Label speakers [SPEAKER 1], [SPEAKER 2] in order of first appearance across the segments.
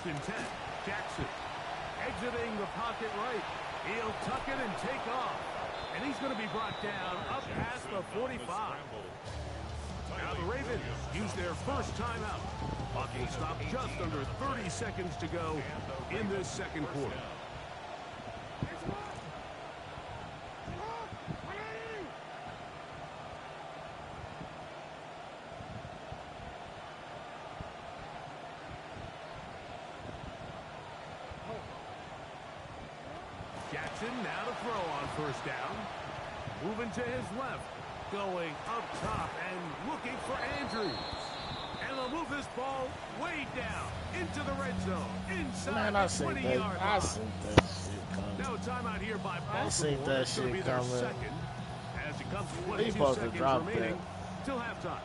[SPEAKER 1] and 10. Jackson exiting the pocket right. He'll tuck it and take off. And he's going to be brought down up past the 45. Now the Ravens use their first timeout. Clock will stop just under 30 seconds to go in this second quarter. Jackson now to throw on first down. Moving to his left. Going up top and looking for Andrews. And they'll move this ball way down into the red zone. Inside the 20-yard line.
[SPEAKER 2] I seen that shit coming.
[SPEAKER 1] No timeout here by Baltimore.
[SPEAKER 2] I seen that shit coming.
[SPEAKER 1] Second, as it comes to 22
[SPEAKER 2] supposed to
[SPEAKER 1] seconds
[SPEAKER 2] drop
[SPEAKER 1] remaining
[SPEAKER 2] that.
[SPEAKER 1] till halftime.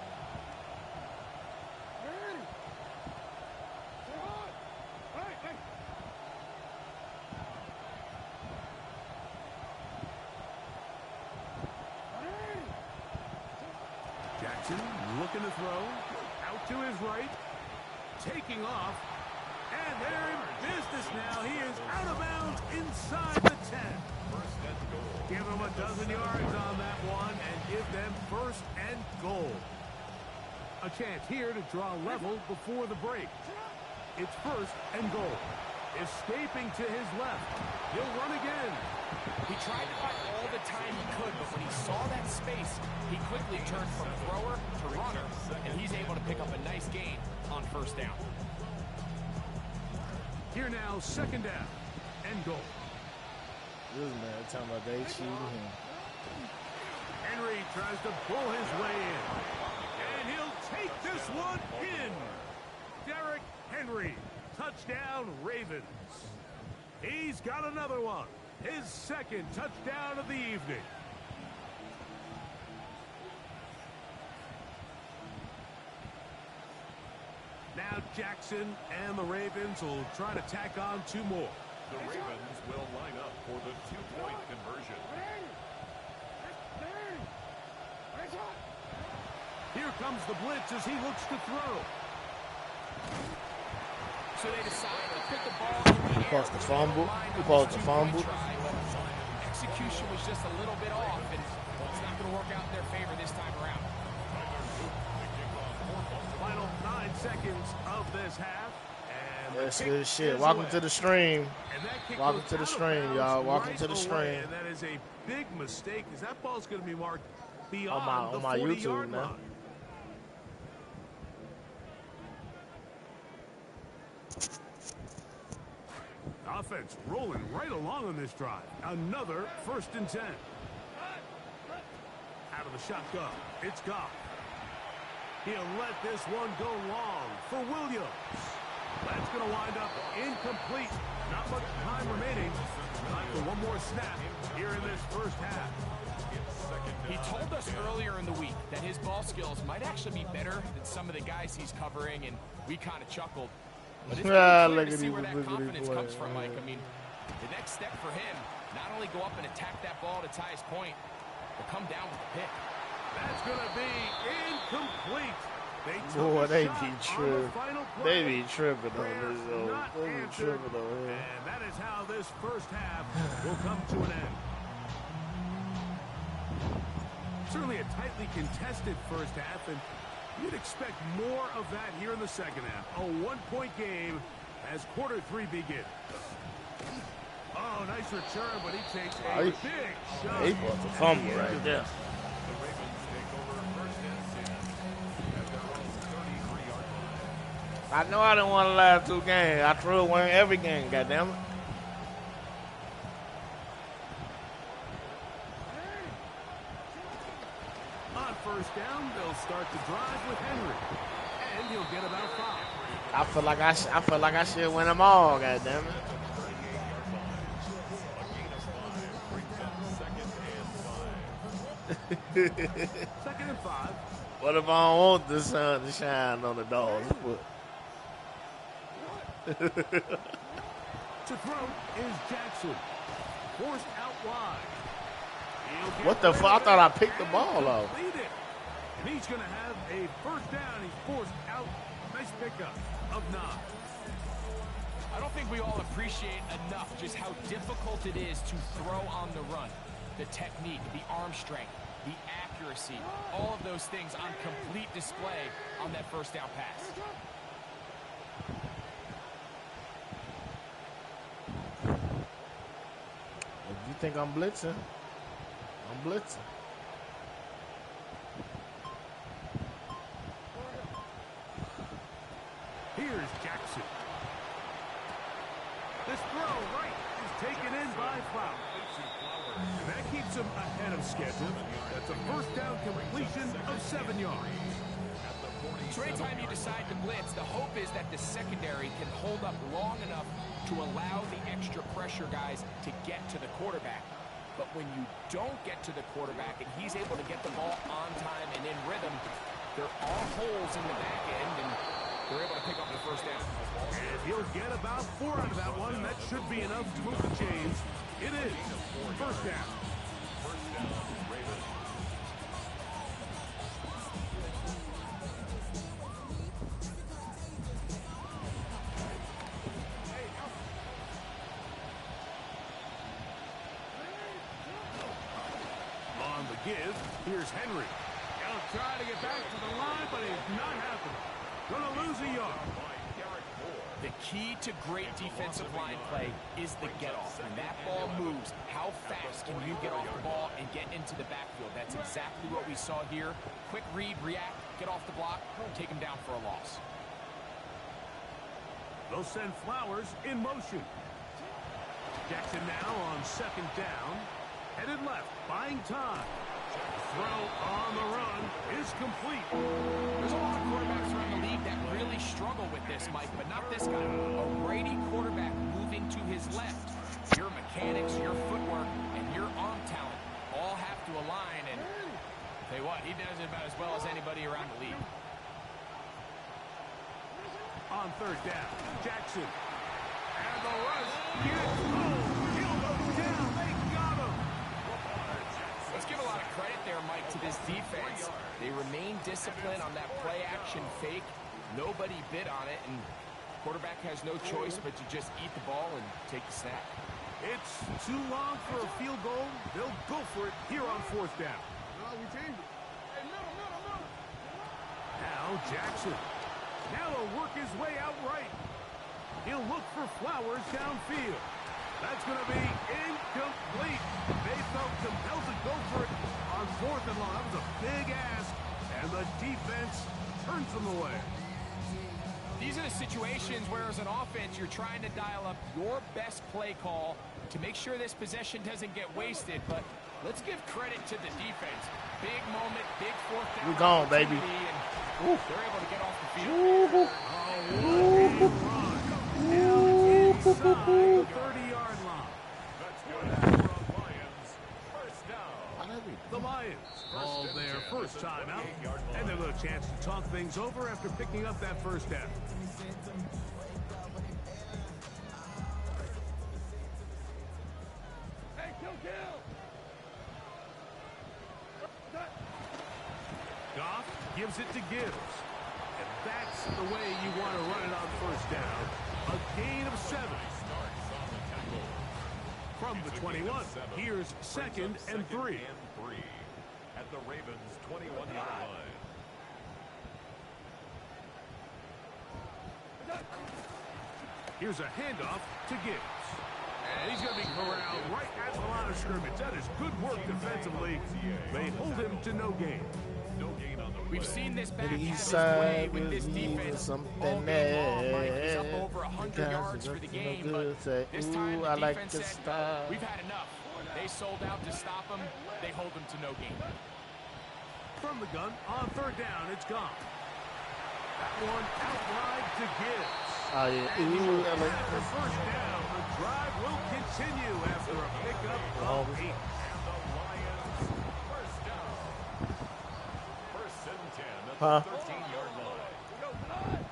[SPEAKER 1] Jackson looking to throw. Out to his right. Taking off. And they're in business now. He is out of bounds inside the 10. Give them a dozen yards on that one and give them first and goal. A chance here to draw level before the break. It's first and goal. Escaping to his left. He'll run again.
[SPEAKER 3] He tried to fight all the time he could, but when he saw that space, he quickly turned from thrower to runner, and he's able to pick up a nice gain on first down.
[SPEAKER 1] Here now, second down and goal.
[SPEAKER 2] This man talking about they cheating him.
[SPEAKER 1] Henry tries to pull his way in. And he'll take this one in. Derrick Henry. Touchdown, Ravens. He's got another one. His second touchdown of the evening. Now Jackson and the Ravens will try to tack on two more.
[SPEAKER 4] The Ravens will line up for the two-point conversion.
[SPEAKER 1] Here comes the blitz as he looks to throw.
[SPEAKER 3] So they decide to put the ball in the air.
[SPEAKER 2] Supposed to fumble. Supposed to fumble.
[SPEAKER 3] Execution was just a little bit off, and it's not going to work out in their favor this time around.
[SPEAKER 1] Final 9 seconds of this half. And
[SPEAKER 2] that's good shit. Welcome to the stream. Welcome to the stream, y'all. Welcome to the stream.
[SPEAKER 1] And that is a big mistake, because that ball's going to be marked beyond the 40-yard line. Offense rolling right along on this drive. Another first and 10. Out of the shotgun, it's Goff. He'll let this one go long for Williams. That's going to wind up incomplete. Not much time remaining. Time for one more snap here in this first half.
[SPEAKER 3] He told us earlier in the week that his ball skills might actually be better than some of the guys he's covering, and we kind of chuckled. But it's really clear to see where that confidence comes from, Mike. I mean, the next step for him, not only go up and attack that ball to tie his point, but come down with the pick.
[SPEAKER 1] That's going to be incomplete.
[SPEAKER 2] Boy, they be tripping. They be tripping on this, though. They be tripping on him.
[SPEAKER 1] And that is how this first half will come to an end. Certainly a tightly contested first half, and you'd expect more of that here in the second half. A one-point game as quarter 3 begins. Oh, nice return, but he takes a big shot.
[SPEAKER 2] He was a fumble right there. I know I didn't want to last 2 games. I threw one every game, goddammit.
[SPEAKER 1] On first down, they'll start the drive with Henry. And he'll get about 5.
[SPEAKER 2] I feel like I should win them all, goddammit.
[SPEAKER 1] Second and 5.
[SPEAKER 2] What if I don't want the sun to shine on the dog's foot?
[SPEAKER 1] To throw is Jackson. Forced out wide.
[SPEAKER 2] What the fuck? I thought I picked the ball off.
[SPEAKER 1] And he's going to have a first down. He's forced out. Nice pickup of 9.
[SPEAKER 3] we all appreciate enough just how difficult it is to throw on the run. The technique, the arm strength, the accuracy, all of those things on complete display on that first down pass.
[SPEAKER 2] If you think I'm blitzing, I'm blitzing.
[SPEAKER 1] Here's Jackson. This throw right is taken in by Flowers. And that keeps him ahead of schedule. That's a first down completion of 7 yards.
[SPEAKER 3] So anytime you decide to blitz, the hope is that the secondary can hold up long enough to allow the extra pressure guys to get to the quarterback. But when you don't get to the quarterback and he's able to get the ball on time and in rhythm, there are holes in the back end, and they're able to pick up the first down.
[SPEAKER 1] And he'll get about 4 out of that one. That should be enough to move the chains. It is first down. On the give, here's Henry. He'll try to get back to the line, but it's not happening. Gonna lose a yard.
[SPEAKER 3] The key to great defensive line play is the get-off. When that ball moves, how fast can you get off the ball and get into the backfield? That's exactly what we saw here. Quick read, react, get off the block, take him down for a loss.
[SPEAKER 1] They'll send Flowers in motion. Jackson now on second down. Headed left, buying time. Throw on the run is complete.
[SPEAKER 3] There's a lot of quarterbacks around the league that really struggle with this, Mike, but not this guy. A righty quarterback moving to his left. Your mechanics, your footwork, and your arm talent all have to align, and I'll tell you what, he does it about as well as anybody around the league.
[SPEAKER 1] On third down, Jackson. And the rush gets he'll go down. They got him.
[SPEAKER 3] Let's give a lot of credit there, Mike, to this defense. They remain disciplined on that play-action fake. Nobody bit on it, and quarterback has no choice but to just eat the ball and take the snap.
[SPEAKER 1] It's too long for a field goal. They'll go for it here on fourth down. Now Jackson. Now he'll work his way out right. He'll look for Flowers downfield. That's going to be incomplete. They felt compelled to go for it on fourth and long. That was a big ask, and the defense turns them away.
[SPEAKER 3] These are the situations where, as an offense, you're trying to dial up your best play call to make sure this possession doesn't get wasted. But let's give credit to the defense. Big moment, big fourth down.
[SPEAKER 2] We're gone, baby.
[SPEAKER 3] And they're able to get off the field.
[SPEAKER 1] Oh, what a run. Down inside the 30-yard line.
[SPEAKER 4] That's good for Lions. First down.
[SPEAKER 1] The Lions called their first time out, and they'll have a chance to talk things over after picking up that first down. Goff gives it to Gibbs. And that's the way you want to run it on first down. A gain of 7. From the 21, here's second and 3.
[SPEAKER 4] At the Ravens' 21-yard line.
[SPEAKER 1] Here's a handoff to Gibbs. And he's going to be corralled right at the line of scrimmage. That is good work defensively. They hold him to no gain.
[SPEAKER 4] No gain on the
[SPEAKER 3] We've seen this back
[SPEAKER 2] The
[SPEAKER 3] have
[SPEAKER 2] east
[SPEAKER 3] his way
[SPEAKER 2] side
[SPEAKER 3] with this
[SPEAKER 2] was
[SPEAKER 3] defense.
[SPEAKER 2] something
[SPEAKER 3] All game long, Mike. He's up
[SPEAKER 2] there.
[SPEAKER 3] over 100 yards for the game, but
[SPEAKER 2] Say,
[SPEAKER 3] this time the
[SPEAKER 2] I like
[SPEAKER 3] defense
[SPEAKER 2] this
[SPEAKER 3] said,
[SPEAKER 2] style.
[SPEAKER 3] we've had enough. They sold out to stop him. They hold him to no gain.
[SPEAKER 1] From the gun, on third down, it's gone. That one out wide to Gibbs.
[SPEAKER 2] Oh, yeah.
[SPEAKER 1] And he will
[SPEAKER 2] Ooh, I like
[SPEAKER 1] have the
[SPEAKER 2] this.
[SPEAKER 1] first down. The drive will continue after a pickup of 8.
[SPEAKER 4] And the Lions first down. First and 10 at the 13-yard line.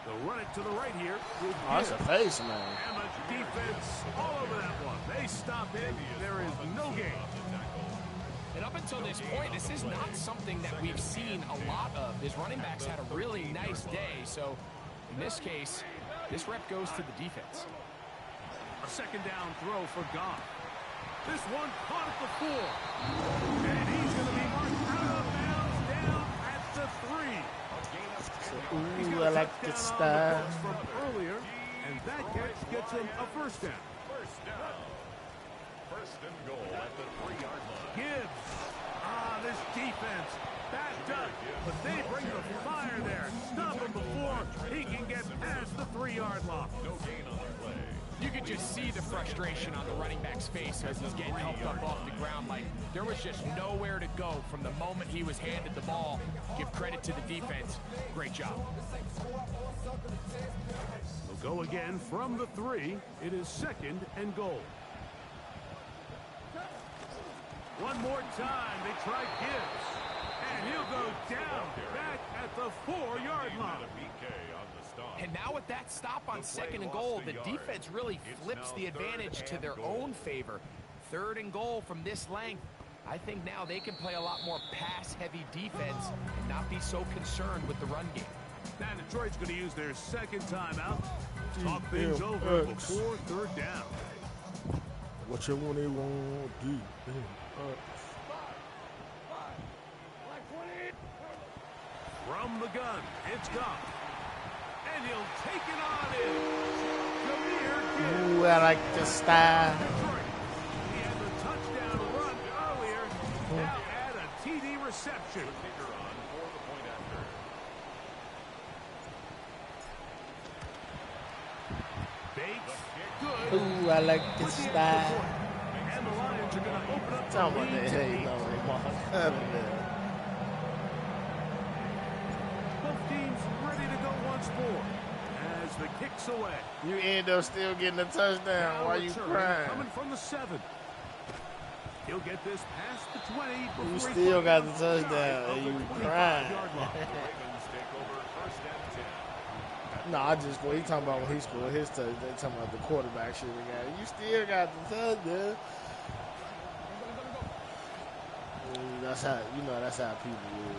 [SPEAKER 1] They'll run it to the right here with
[SPEAKER 2] Oh, that's a
[SPEAKER 1] Gibbs.
[SPEAKER 2] face, man.
[SPEAKER 1] And the defense all over that one. They stop him. There is no gain.
[SPEAKER 3] And up until this point, this is not something that we've seen a lot of. His running backs had a really nice day, so in this case, This rep goes to the defense.
[SPEAKER 1] A second down throw for Goff. This one caught at the 4. And he's going to be marked out of bounds down at the 3.
[SPEAKER 2] Ooh, I like this style.
[SPEAKER 1] From earlier, and that catch gets him a first down.
[SPEAKER 4] First down. First and goal at the 3-yard line.
[SPEAKER 1] Gibbs. This defense backed up, but they bring the fire there. Stop him before he can get past the 3-yard line.
[SPEAKER 4] No gain on the play.
[SPEAKER 3] You could just see the frustration on the running back's face as he's getting helped up off the ground. Like, there was just nowhere to go from the moment he was handed the ball. Give credit to the defense. Great job.
[SPEAKER 1] They'll go again from the 3. It is second and goal. One more time, they try Gibbs. And he'll go down back at the 4-yard line.
[SPEAKER 3] And now with that stop on second and goal, the defense really flips the advantage to their own favor. Third and goal from this length. I think now they can play a lot more pass-heavy defense and not be so concerned with the run game.
[SPEAKER 1] Now Detroit's going to use their second timeout. Talk things over before third down.
[SPEAKER 2] What you want to do?
[SPEAKER 1] From the gun, it's Goff. And he'll take it on in. Jahmyr Gibbs.
[SPEAKER 2] Ooh, I like this style.
[SPEAKER 1] He had the touchdown run earlier. Now add a TD reception. Bates, good.
[SPEAKER 2] Ooh, I like this style.
[SPEAKER 1] And the Lions are going to open up
[SPEAKER 2] Tell
[SPEAKER 1] the
[SPEAKER 2] me
[SPEAKER 1] lead.
[SPEAKER 2] that, hey, no,
[SPEAKER 1] Both teams ready to go once more as the kick's away.
[SPEAKER 2] you end up still getting a touchdown.
[SPEAKER 1] Now
[SPEAKER 2] Why you
[SPEAKER 1] return,
[SPEAKER 2] crying?
[SPEAKER 1] Coming from the 7. He'll get this past the 20.
[SPEAKER 2] You
[SPEAKER 1] before he
[SPEAKER 2] still got the
[SPEAKER 1] finds
[SPEAKER 2] touchdown
[SPEAKER 1] outside
[SPEAKER 2] and
[SPEAKER 1] of
[SPEAKER 2] you
[SPEAKER 1] the 25-yard
[SPEAKER 2] crying.
[SPEAKER 1] line.
[SPEAKER 2] No, I just, when he talking about when he scored his touchdown, they talking about the quarterback shit we got. You still got the touchdown. That's how, that's how people is, man.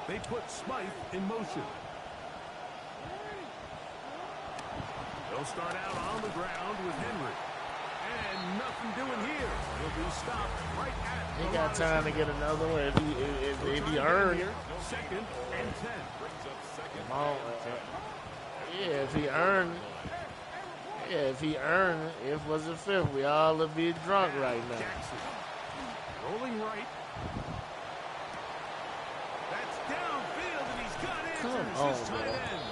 [SPEAKER 1] They put Smythe in motion. They'll start out on the ground with Henry. And nothing doing here. He'll be stopped right at
[SPEAKER 2] He
[SPEAKER 1] the
[SPEAKER 2] got
[SPEAKER 1] line.
[SPEAKER 2] time to get another one if he earned it.
[SPEAKER 1] Second and 10.
[SPEAKER 2] Yeah, if he earned it. Yeah, if he earned it, if it was a fifth, we all would be drunk right now.
[SPEAKER 1] Jackson. Rolling right. That's downfield, and he's got answers.
[SPEAKER 2] Come
[SPEAKER 1] His
[SPEAKER 2] on,
[SPEAKER 1] tight
[SPEAKER 2] man.
[SPEAKER 1] end.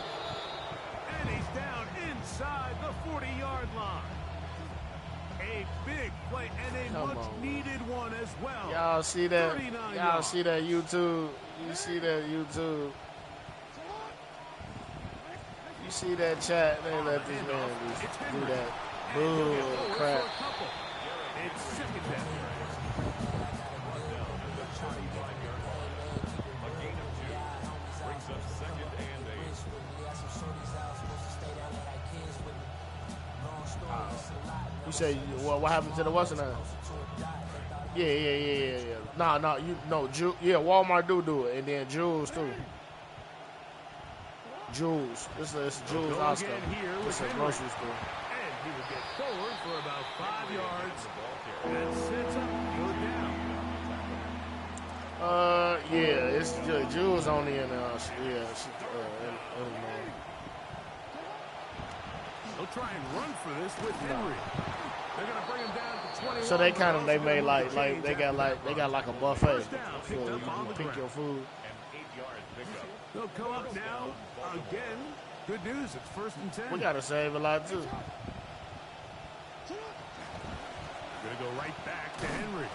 [SPEAKER 1] And he's down inside the 40-yard line. A big play and a
[SPEAKER 2] Come
[SPEAKER 1] much
[SPEAKER 2] on,
[SPEAKER 1] needed one as well.
[SPEAKER 2] Y'all see that?
[SPEAKER 1] 39
[SPEAKER 2] Y'all
[SPEAKER 1] yards.
[SPEAKER 2] see that YouTube? You see that YouTube? You see that chat? They let this man just do that bull crap.
[SPEAKER 1] It's second down.
[SPEAKER 2] You say what happened to the what's name? Yeah. No, Walmart do it, and then Jules too. Jules, it's Jules Oscar. It's a grocery store.
[SPEAKER 1] And he will get forward for about 5 yards. And sets up third down.
[SPEAKER 2] It's Jules only in Illinois.
[SPEAKER 1] They'll try and run for this with Henry. They're going to bring him down to 21.
[SPEAKER 2] So they made like they got like a buffet. So you can pick your food.
[SPEAKER 1] They'll come up now again. Good news, it's first and 10.
[SPEAKER 2] We gotta save a lot too.
[SPEAKER 1] Going to go right back to Henry.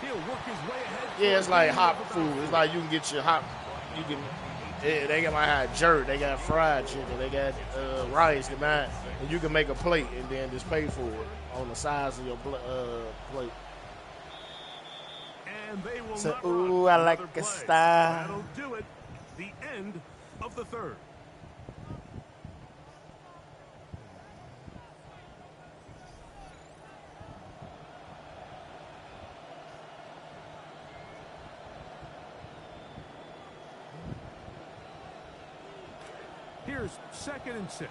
[SPEAKER 1] He'll work his way ahead.
[SPEAKER 2] Yeah, it's like hot food. It's like you can get your hot. You can. They got my hot jerk. They got fried chicken. They got rice. And you can make a plate and then just pay for it on the size of your plate.
[SPEAKER 1] And they will
[SPEAKER 2] So,
[SPEAKER 1] not
[SPEAKER 2] ooh,
[SPEAKER 1] run
[SPEAKER 2] I like
[SPEAKER 1] another
[SPEAKER 2] the
[SPEAKER 1] play.
[SPEAKER 2] style.
[SPEAKER 1] That'll do it. The end of the third. Here's second and 6.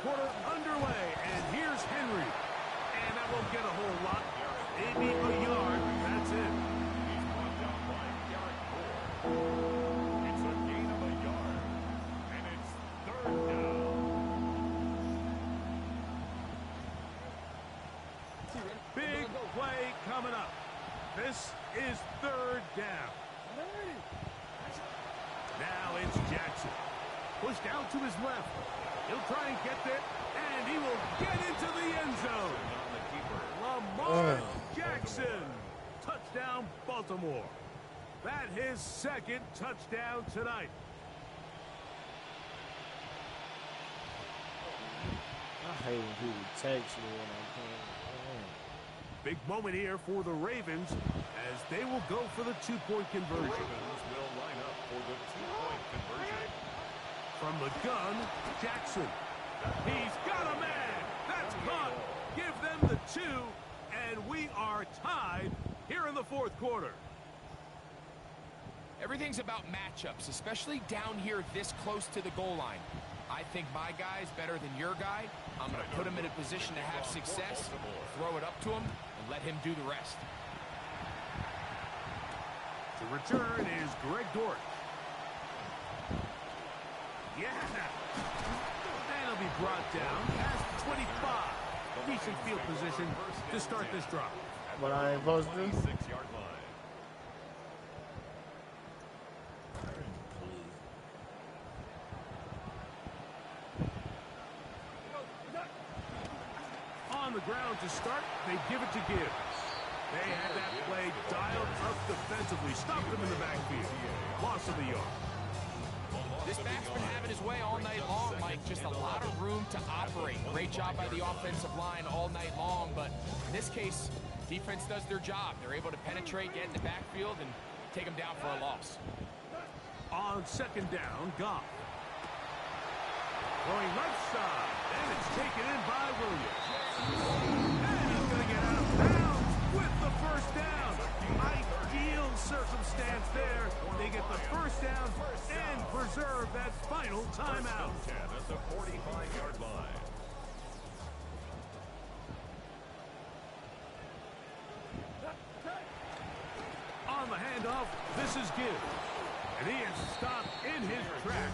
[SPEAKER 1] quarter underway, and here's Henry. And that won't get a whole lot. Maybe a yard. That's it.
[SPEAKER 4] He's brought down by Garrett Moore. It's a gain of a yard. And it's third down.
[SPEAKER 1] Big play coming up. This is third down. Now it's Jackson. Pushed out to his left. He'll try and get there, and he will get into the end zone. Lamar Jackson. Touchdown, Baltimore. That his second touchdown tonight.
[SPEAKER 2] I hate when people text me when I'm playing.
[SPEAKER 1] Big moment here for the Ravens as they will go for the two-point conversion.
[SPEAKER 4] Ravens will line up for the two-point conversion.
[SPEAKER 1] From the gun, Jackson. He's got a man. That's caught. Give them the two, and we are tied here in the fourth quarter.
[SPEAKER 3] Everything's about matchups, especially down here this close to the goal line. I think my guy's better than your guy. I'm going to put him in a position to have success, throw it up to him, and let him do the rest.
[SPEAKER 1] The return is Greg Dortch. Yeah. And he'll be brought down past 25. Decent field position to start this drive.
[SPEAKER 2] What I ain't supposed to do?
[SPEAKER 4] 6-yard line.
[SPEAKER 1] On the ground to start, they give it to Gibbs. They had that play dialed up defensively, stopped him in the backfield. Loss of the yard.
[SPEAKER 3] This back's been having his way all night long, Mike. Just a lot of room to operate. Great job by the offensive line all night long, but in this case, defense does their job. They're able to penetrate, get in the backfield, and take them down for a loss.
[SPEAKER 1] On second down, Goff. Going left side, and it's taken in by Williams. And he's going to get out of bounds with the first down. Ideal circumstance there. They get the first down and preserve that final timeout.
[SPEAKER 4] 10 at the 45-yard line.
[SPEAKER 1] On the handoff, this is Gibbs. And he is stopped in his tracks.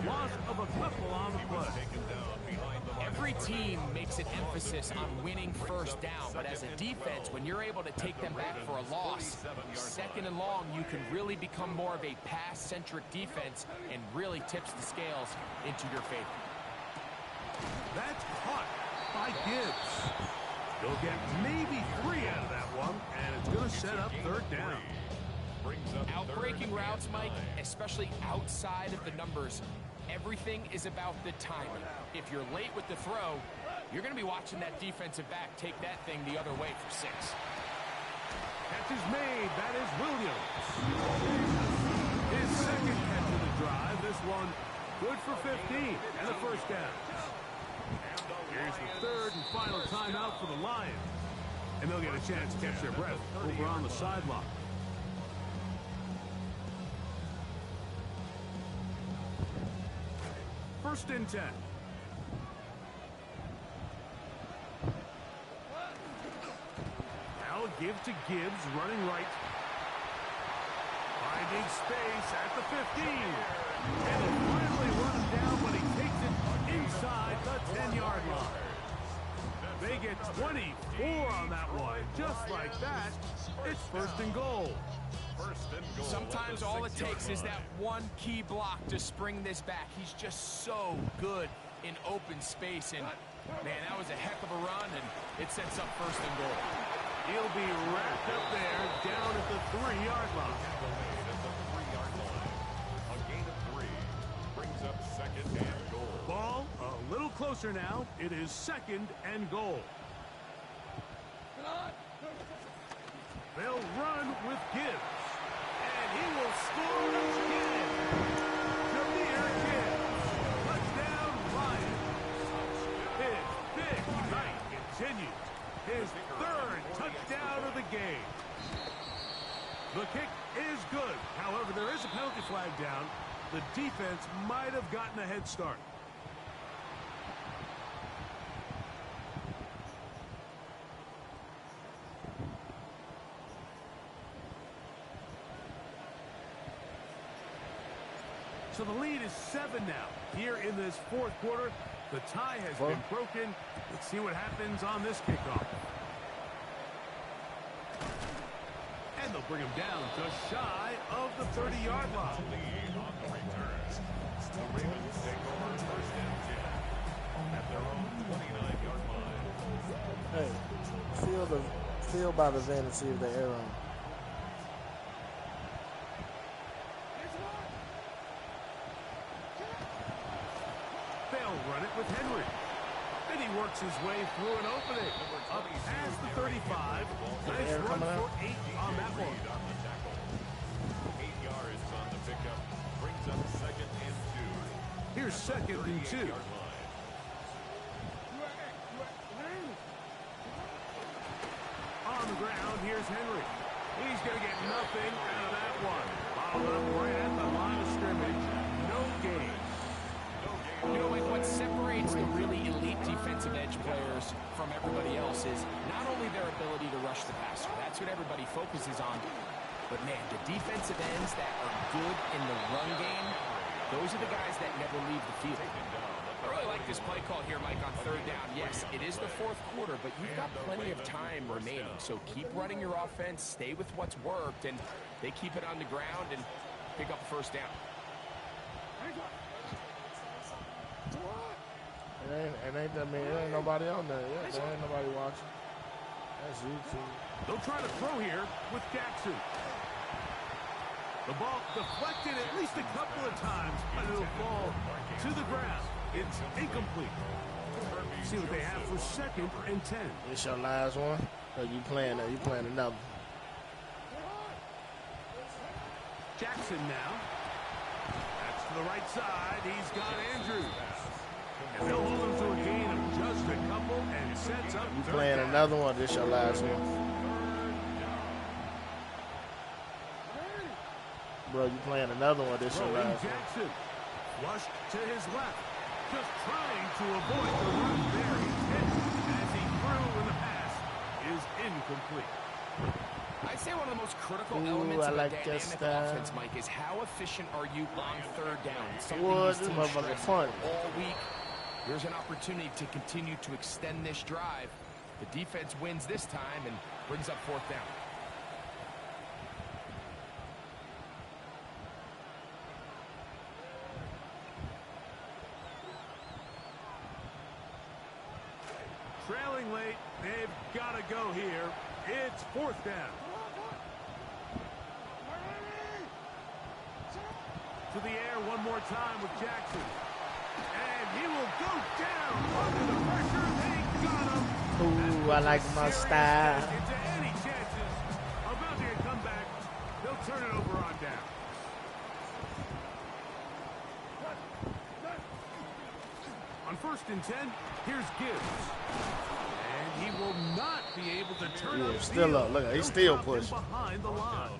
[SPEAKER 1] Loss of a couple on the play.
[SPEAKER 4] Taken down behind the line.
[SPEAKER 3] Every team makes an emphasis on winning first down, but as a defense, when you're able to take them back for a loss, second and long, you can really become more of a pass-centric defense and really tips the scales into your favor.
[SPEAKER 1] That's caught by Gibbs. He'll get maybe 3 out of that one, and it's going to set up third down.
[SPEAKER 3] Outbreaking routes, Mike, especially outside of the numbers, everything is about the timing. If you're late with the throw, you're going to be watching that defensive back take that thing the other way for 6.
[SPEAKER 1] Catch is made. That is Williams. His second catch of the drive. This one good for 15 and a first down. Here's the third and final timeout for the Lions. And they'll get a chance to catch their breath over on the sideline. First and 10. Now give to Gibbs, running right. Finding space at the 15. And he'll finally run him down, but he takes it inside the 10-yard line. They get 24 on that one. Just like that, it's first and goal.
[SPEAKER 3] Sometimes all it takes is that one key block to spring this back. He's just so good in open space, and man, that was a heck of a run, and it sets up first and goal.
[SPEAKER 1] He'll be wrapped up there down at the 3-yard line.
[SPEAKER 4] A gain of 3 brings up second and goal.
[SPEAKER 1] Ball a little closer now. It is second and goal. They'll run with Gibbs. And he will score again. Jahmyr Gibbs. Touchdown, Lions. His big night continues. His third touchdown of the game. The kick is good. However, there is a penalty flag down. The defense might have gotten a head start. So the lead is 7 now. Here in this fourth quarter, the tie has been broken. Let's see what happens on this kickoff. And they'll bring him down just shy of the 30-yard line.
[SPEAKER 4] The Ravens take over first and 10 at their own 29-yard line.
[SPEAKER 2] Hey, feel by the van and see if they're airing.
[SPEAKER 1] They'll run it with Henry. And he works his way through an opening. Up past the 35. Nice run for 8 on that one.
[SPEAKER 4] 8 yards on the pickup. Brings up second and 2.
[SPEAKER 1] Here's second and 2. On the ground, here's Henry. He's going to get nothing out of that one. Followed up right at the line of scrimmage. No gain.
[SPEAKER 3] You know, like what separates the really elite defensive edge players from everybody else is not only their ability to rush the passer. That's what everybody focuses on. But, man, the defensive ends that are good in the run game, those are the guys that never leave the field. I really like this play call here, Mike, on third down. Yes, it is the fourth quarter, but you've got plenty of time remaining. So keep running your offense, stay with what's worked, and they keep it on the ground and pick up first down.
[SPEAKER 2] It ain't nobody on there yet. There ain't nobody watching. That's YouTube.
[SPEAKER 1] They'll try to throw here with Jackson. The ball deflected at least a couple of times, but it'll fall to the ground. It's incomplete. See what they have for second and 10.
[SPEAKER 2] This your last one? Or you playing another?
[SPEAKER 1] Jackson now. That's to the right side. He's got Andrews. And they'll hold him to a gain of just a couple and sets up.
[SPEAKER 2] You playing another one? This your last one? Bro, you playing another one? This your last one?
[SPEAKER 1] Jackson flushed to his left. Just trying to avoid the run there. He's hit as he threw in the pass is incomplete.
[SPEAKER 3] I'd say one of the most critical elements of a dynamic offense, Mike, is how efficient are you on third down? Something these teams stress all week. Here's an opportunity to continue to extend this drive. The defense wins this time and brings up fourth down.
[SPEAKER 1] Trailing late, they've got to go here. It's fourth down. To the air one more time with Jackson. And he will go down under the pressure. They got him.
[SPEAKER 2] Ooh, I like my style.
[SPEAKER 1] Into any chances of mounting a comeback, they'll turn it over on down. On first and 10, here's Gibbs. And he will not be able to turn up.
[SPEAKER 2] Still up. Look, he's still pushing.
[SPEAKER 1] Behind the line.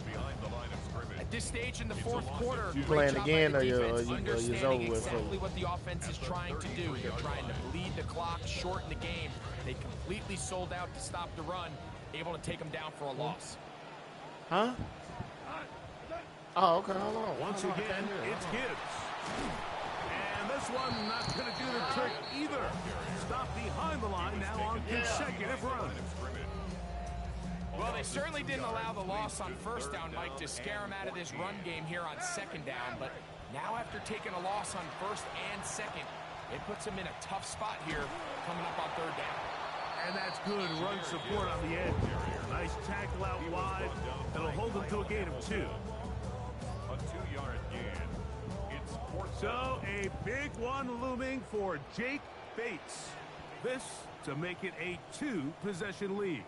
[SPEAKER 3] At this stage in the fourth quarter,
[SPEAKER 2] You playing again or you're over
[SPEAKER 3] understanding
[SPEAKER 2] with?
[SPEAKER 3] exactly what the offense is trying to do. They're trying to bleed the clock, shorten the game. They completely sold out to stop the run, able to take them down for a loss.
[SPEAKER 2] Huh? Oh, okay. Hold on.
[SPEAKER 1] Once again, it's Gibbs. And this one not going to do the trick either. Stop behind the line now on consecutive runs.
[SPEAKER 3] Well, they certainly didn't allow the loss on first down, Mike, to scare him out of this run game here on second down. But now after taking a loss on first and second, it puts him in a tough spot here coming up on third down.
[SPEAKER 1] And that's good run support on the edge. Nice tackle out wide. That'll hold him to a gain of 2.
[SPEAKER 4] A 2-yard gain. It's fourth
[SPEAKER 1] So a big one looming for Jake Bates. This to make it a 2-possession lead.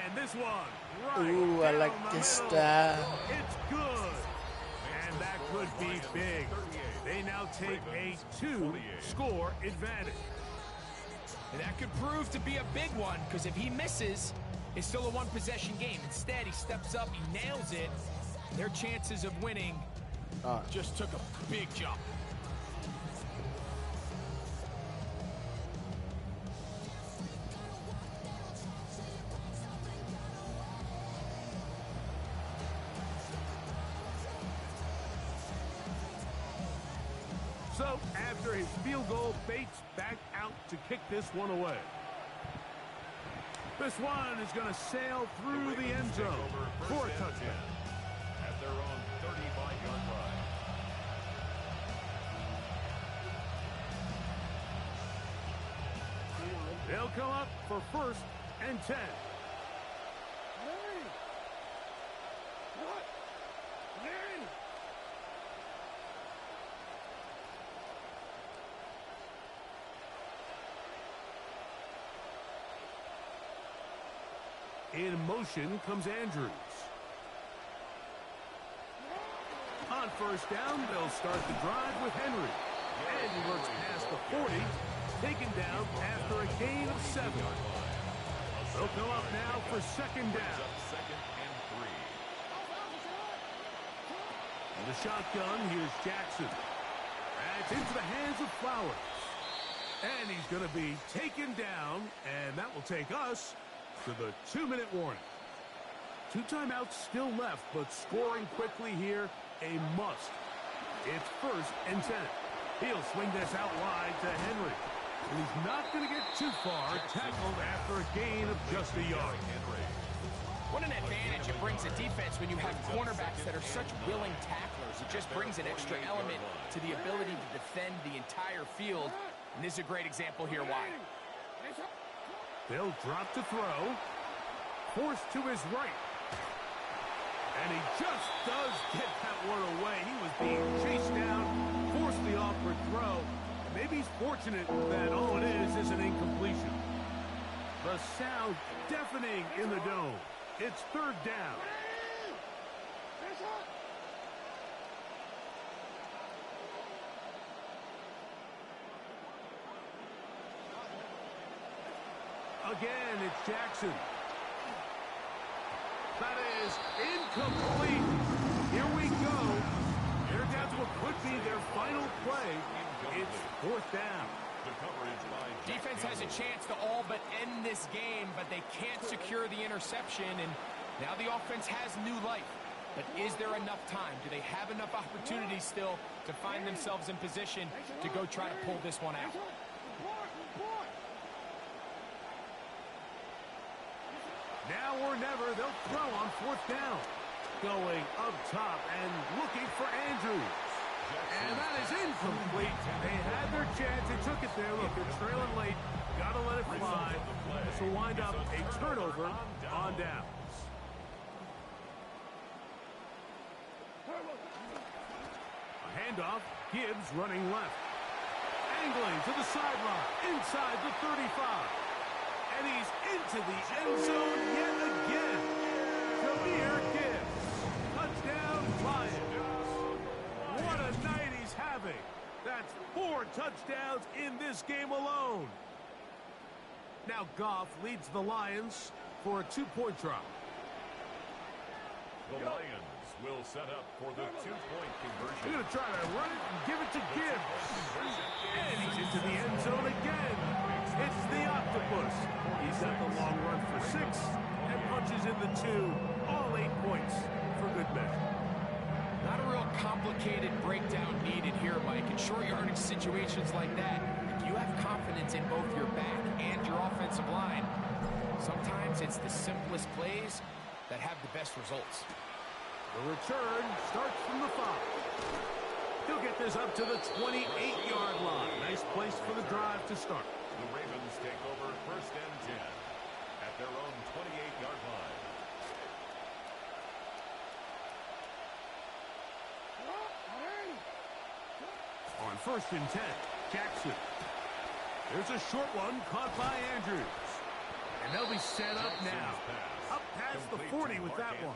[SPEAKER 1] And this one, right.
[SPEAKER 2] Ooh, I like
[SPEAKER 1] down the
[SPEAKER 2] this
[SPEAKER 1] middle.
[SPEAKER 2] style.
[SPEAKER 1] It's good. And that could be big. They now take a 2-score advantage.
[SPEAKER 3] And that could prove to be a big one, because if he misses, it's still a one-possession game. Instead, he steps up, he nails it. Their chances of winning just took a big jump.
[SPEAKER 1] So after his field goal, Bates back out to kick this one away. This one is going to sail through the end zone for a touchdown.
[SPEAKER 4] At their own 35-yard line.
[SPEAKER 1] They'll come up for 1st and 10. In motion comes Andrews. On 1st down, they'll start the drive with Henry. And he works past the 40, taken down after a gain of 7. They'll come up now for 2nd down.
[SPEAKER 4] Second and 3.
[SPEAKER 1] In the shotgun, here's Jackson. That's into the hands of Flowers. And he's going to be taken down, and that will take us to the 2-minute warning. 2 timeouts still left, but scoring quickly here, a must. It's 1st and 10. He'll swing this out wide to Henry. And he's not going to get too far, tackled after a gain of just a yard.
[SPEAKER 3] What an advantage it brings a defense when you have cornerbacks that are such willing tacklers. It just brings an extra element to the ability to defend the entire field. And this is a great example here why.
[SPEAKER 1] They'll drop to throw. Forced to his right. And he just does get that one away. He was being chased down, forced the awkward throw. Maybe he's fortunate that all it is an incompletion. The sound deafening in the dome. It's 3rd down. Again, it's Jackson. That is incomplete. Here we go. They're down to what could be their final play. It's 4th down.
[SPEAKER 4] The coverage by
[SPEAKER 3] Defense has a chance to all but end this game, but they can't secure the interception, and now the offense has new life. But is there enough time? Do they have enough opportunities still to find themselves in position to go try to pull this one out?
[SPEAKER 1] Now or never, they'll throw on 4th down. Going up top and looking for Andrews. And that is incomplete. They had their chance. They took it there. Look, they're trailing late. Got to let it fly. This will wind up a turnover on downs. A handoff. Gibbs running left. Angling to the sideline. Inside the 35. And he's into the end zone yet again. Jahmyr Gibbs. Touchdown, Lions. What a night he's having. That's 4 touchdowns in this game alone. Now Goff leads the Lions for a 2-point drop.
[SPEAKER 4] The Lions will set up for the 2-point conversion.
[SPEAKER 1] They're going to try to run it and give it to Gibbs. And he's into the end zone again. It's the octopus. He's got the long run for 6 and punches in the 2. All 8 points for good measure.
[SPEAKER 3] Not a real complicated breakdown needed here, Mike. In short yardage situations like that, if you have confidence in both your back and your offensive line, sometimes it's the simplest plays that have the best results.
[SPEAKER 1] The return starts from the 5. He'll get this up to the 28-yard line. Nice place for the drive to start.
[SPEAKER 4] The Ravens take over 1st and 10 at their own 28-yard line.
[SPEAKER 1] On 1st and 10, Jackson. There's a short one caught by Andrews. And they'll be set up now. Up past the 40 with that one.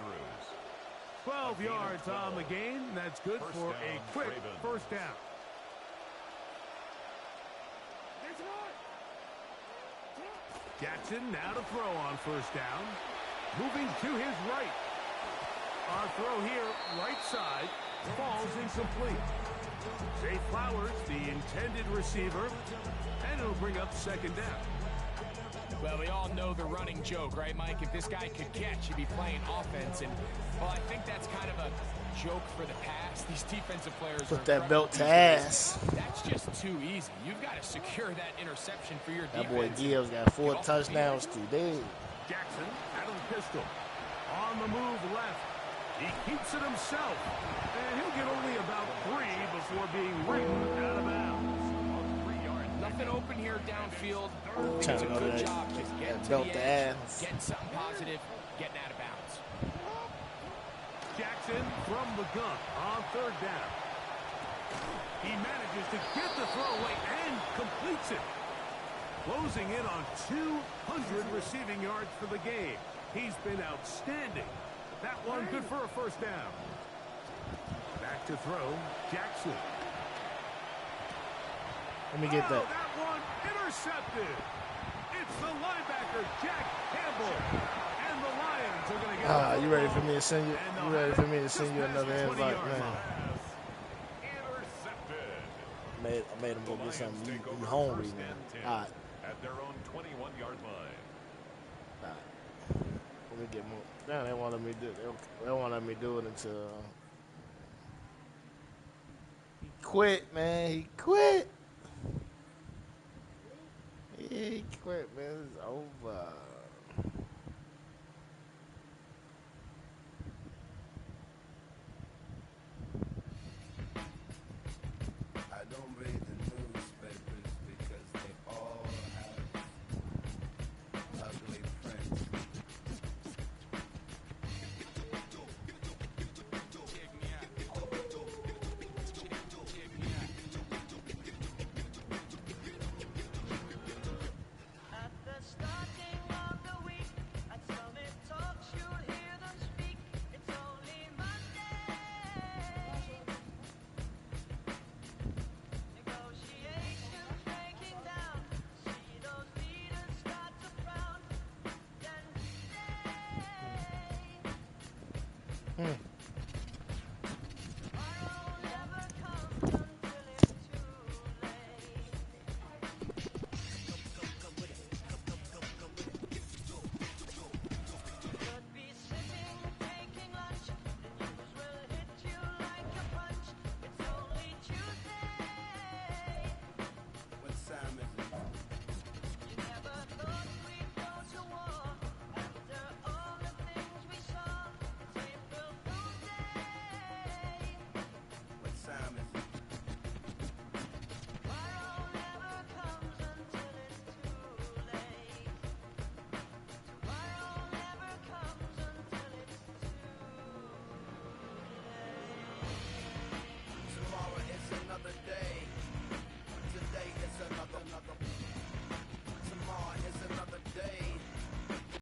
[SPEAKER 1] 12 yards on the gain. That's good for a quick 1st down. Jackson now to throw on 1st down. Moving to his right. Our throw here, right side, falls incomplete. Zay Flowers, the intended receiver, and it'll bring up 2nd down.
[SPEAKER 3] Well, we all know the running joke, right, Mike? If this guy could catch, he'd be playing offense. And, well, I think that's kind of a joke for the past. These defensive players
[SPEAKER 2] put that belt to ass.
[SPEAKER 3] That's just too easy. You've got to secure that interception for your defense.
[SPEAKER 2] That boy Gibbs got 4 touchdowns today.
[SPEAKER 1] Jackson out of the pistol. On the move left. He keeps it himself. And he'll get only about 3 before being ridden out of bounds.
[SPEAKER 3] Nothing open here downfield.
[SPEAKER 2] Trying
[SPEAKER 3] It's a
[SPEAKER 2] to go
[SPEAKER 3] good
[SPEAKER 2] to
[SPEAKER 3] job just getting to
[SPEAKER 2] belt
[SPEAKER 3] the
[SPEAKER 2] the
[SPEAKER 3] edge,
[SPEAKER 2] ass.
[SPEAKER 3] getting something positive, getting out of bounds.
[SPEAKER 1] Jackson from the gun on 3rd down. He manages to get the throwaway and completes it. Closing in on 200 receiving yards for the game. He's been outstanding. That one good for a 1st down. Back to throw, Jackson.
[SPEAKER 2] Let me get that.
[SPEAKER 1] That one intercepted. It's the linebacker, Jack Campbell. And the Lions are going to get
[SPEAKER 2] You ready for me to send you? You ready for me to send you another invite, man?
[SPEAKER 4] Intercepted.
[SPEAKER 2] I made him go get something. You hungry, man. All right.
[SPEAKER 4] At their own 21-yard line.
[SPEAKER 2] All right. Let me get more. Damn, they won't let me do it. They won't let me do it until he quit, man. He quit. Yeah, he quit, man. It's over.
[SPEAKER 5] I don't read the newspapers because they all have ugly prints.
[SPEAKER 6] At the starting of the week, at Summit Talks, you'll hear them speak. It's only Monday. Negotiations breaking down. See those leaders start to frown. Then we say.